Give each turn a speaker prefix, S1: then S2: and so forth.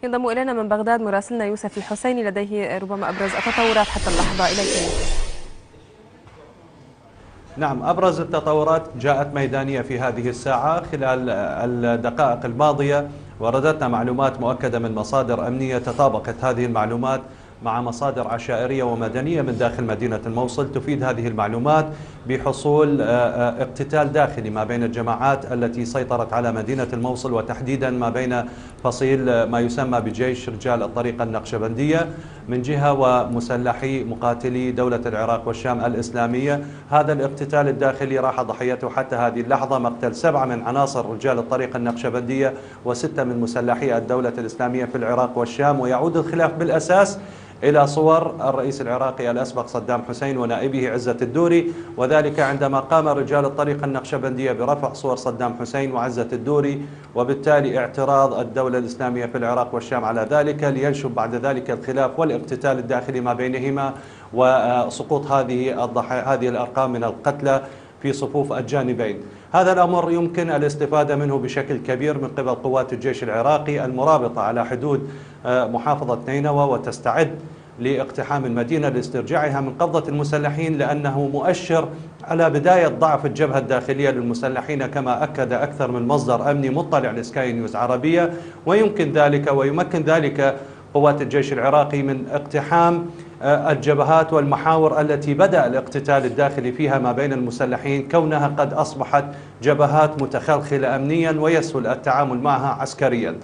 S1: ينضم إلينا من بغداد مراسلنا يوسف الحسيني، لديه ربما أبرز التطورات حتى اللحظة. إليك يوسف.
S2: نعم، أبرز التطورات جاءت ميدانية في هذه الساعة خلال الدقائق الماضية. وردتنا معلومات مؤكدة من مصادر أمنية، تطابقت هذه المعلومات مع مصادر عشائرية ومدنية من داخل مدينة الموصل. تفيد هذه المعلومات بحصول اقتتال داخلي ما بين الجماعات التي سيطرت على مدينة الموصل، وتحديدا ما بين فصيل ما يسمى بجيش رجال الطريقة النقشبندية من جهة ومسلحي مقاتلي دولة العراق والشام الإسلامية. هذا الاقتتال الداخلي راح ضحيته حتى هذه اللحظة مقتل 7 من عناصر رجال الطريقة النقشبندية و6 من مسلحي الدولة الإسلامية في العراق والشام. ويعود الخلاف بالأساس إلى صور الرئيس العراقي الأسبق صدام حسين ونائبه عزة الدوري، وذلك عندما قام رجال الطريقة النقشبندية برفع صور صدام حسين وعزة الدوري، وبالتالي اعتراض الدولة الإسلامية في العراق والشام على ذلك، لينشب بعد ذلك الخلاف والاقتتال الداخلي ما بينهما، وسقوط هذه الأرقام من القتلى في صفوف الجانبين. هذا الأمر يمكن الاستفادة منه بشكل كبير من قبل قوات الجيش العراقي المرابطة على حدود محافظة نينوى، وتستعد لاقتحام المدينة لاسترجاعها من قبضة المسلحين، لأنه مؤشر على بداية ضعف الجبهة الداخلية للمسلحين، كما أكد أكثر من مصدر أمني مطلع لسكاي نيوز عربية. ويمكن ذلك قوات الجيش العراقي من اقتحام الجبهات والمحاور التي بدأ الاقتتال الداخلي فيها ما بين المسلحين، كونها قد أصبحت جبهات متخلخلة أمنيا ويسهل التعامل معها عسكريا.